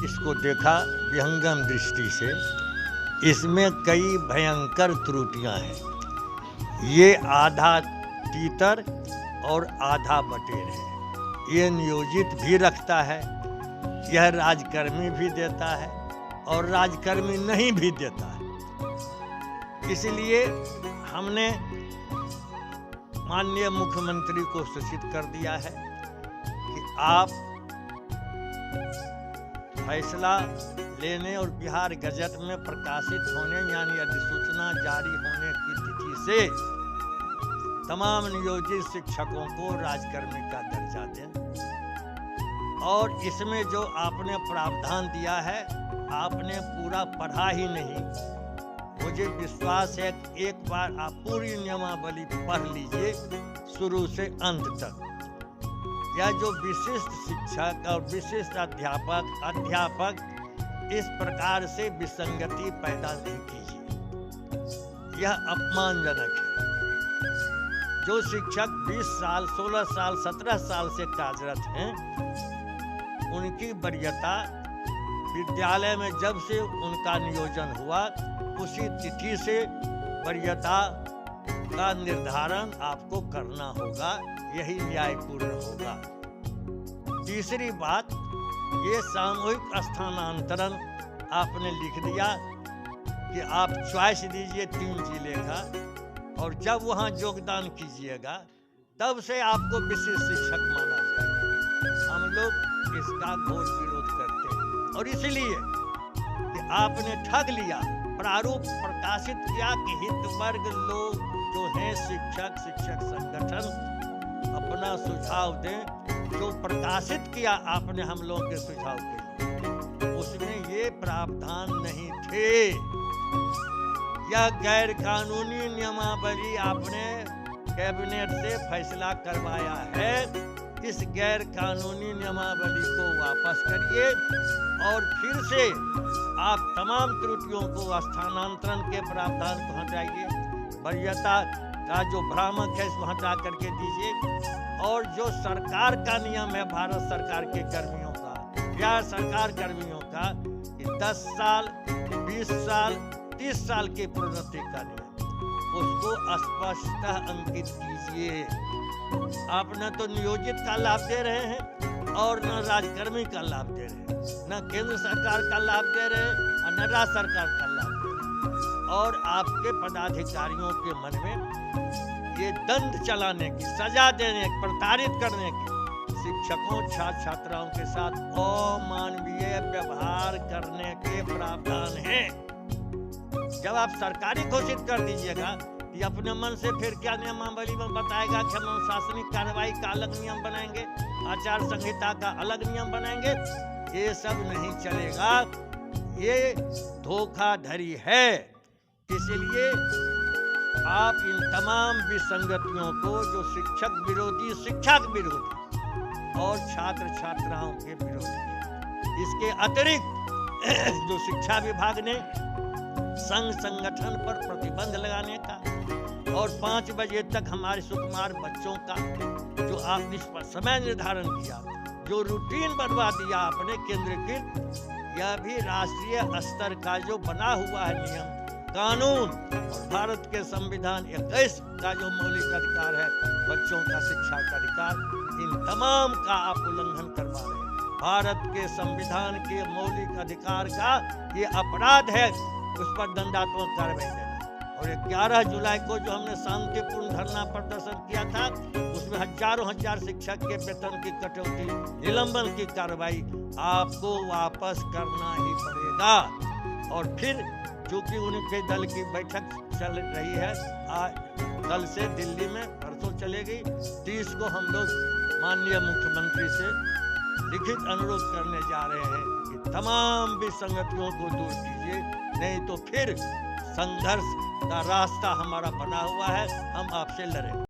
इसको देखा विहंगम दृष्टि से। इसमें कई भयंकर त्रुटियां हैं। ये आधा तीतर और आधा बटेर है। ये नियोजित भी रखता है, यह राजकर्मी भी देता है और राजकर्मी नहीं भी देता है। इसलिए हमने माननीय मुख्यमंत्री को सूचित कर दिया है कि आप फैसला लेने और बिहार गजट में प्रकाशित होने यानी अधिसूचना जारी होने की तिथि से तमाम नियोजित शिक्षकों को राजकर्मी का दर्जा दें। और इसमें जो आपने प्रावधान दिया है, आपने पूरा पढ़ा ही नहीं। मुझे विश्वास है कि एक बार आप पूरी नियमावली पढ़ लीजिए शुरू से अंत तक। यह जो विशिष्ट शिक्षक और विशिष्ट अध्यापक इस प्रकार से विसंगति पैदा नहीं कीजिए, यह अपमानजनक है। जो शिक्षक 20 साल 16 साल 17 साल से कार्यरत हैं, उनकी वरीयता विद्यालय में जब से उनका नियोजन हुआ उसी तिथि से वरीयता का निर्धारण आपको करना होगा, यही न्यायपूर्ण होगा। तीसरी बात, ये सामूहिक स्थानांतरण आपने लिख दिया कि आप चॉइस दीजिए 3 जिले का और जब वहाँ योगदान कीजिएगा तब से आपको विशिष्ट शिक्षक माना जाएगा। हम लोग इसका घोर विरोध करते हैं और इसलिए कि आपने ठग लिया, प्रारूप प्रकाशित किया कि हित वर्ग लोग जो हैं शिक्षक संगठन अपना सुझाव दें। जो प्रकाशित किया आपने हम लोगों के सुझाव के लिए, उसमें ये प्रावधान नहीं थे। यह गैर कानूनी नियमावली आपने कैबिनेट से फैसला करवाया है। इस गैर कानूनी नियमावली को वापस करिए और फिर से आप तमाम त्रुटियों को स्थानांतरण के प्रावधान को हटाइए। वरीयता का जो भ्रामक है इसको हटा करके दीजिए। और जो सरकार का नियम है, भारत सरकार के कर्मियों का, बिहार सरकार कर्मियों का, कि 10 साल 20 साल 30 साल की प्रोन्नति का नियम, उसको स्पष्टतः अंकित कीजिए। आप न तो नियोजित का लाभ दे रहे हैं और न राजकर्मी का लाभ दे रहे हैं, न केंद्र सरकार का लाभ दे रहे हैं और न राज्य सरकार का लाभ दे रहे हैं। और आपके पदाधिकारियों के मन में ये दंड चलाने की, सजा देने की, प्रताड़ित करने की, शिक्षकों छात्र छात्राओं के साथ अमानवीय व्यवहार करने के प्रावधान हैं। जब आप सरकारी घोषित कर दीजिएगा कि अपने मन से फिर क्या नियमावली में बताएगा कि हम अनुशासनिक कार्रवाई का अलग नियम बनाएंगे, आचार संहिता का अलग नियम बनाएंगे, ये सब नहीं चलेगा। ये धोखाधड़ी है। इसलिए आप इन तमाम विसंगतियों को, जो शिक्षक विरोधी, शिक्षक विरोधी और छात्र छात्राओं के विरोधी है, इसके अतिरिक्त जो शिक्षा विभाग ने संघ संगठन पर प्रतिबंध लगाने का और 5 बजे तक हमारे सुकुमार बच्चों का जो आपने समय निर्धारण किया, जो रूटीन बनवा दिया आपने केंद्रीकृत, यह भी राष्ट्रीय स्तर का जो बना हुआ है नियम कानून और भारत के संविधान 21 का जो मौलिक अधिकार है, बच्चों का शिक्षा का अधिकार, इन तमाम का आप उल्लंघन करवा रहे हैं। भारत के संविधान के मौलिक अधिकार का ये अपराध है, उस पर दंडात्मक कार्रवाई देना। और 11 जुलाई को जो हमने शांतिपूर्ण धरना प्रदर्शन किया था, उसमें हजारों हजार शिक्षक के वेतन की कटौती, निलंबन की कार्रवाई आपको वापस करना ही पड़ेगा। और फिर चूंकि उनके दल की बैठक चल रही है, कल से दिल्ली में, परसों चलेगी, 30 को हम लोग माननीय मुख्यमंत्री से लिखित अनुरोध करने जा रहे हैं कि तमाम विसंगतियों को दूर कीजिए, नहीं तो फिर संघर्ष का रास्ता हमारा बना हुआ है, हम आपसे लड़ेंगे।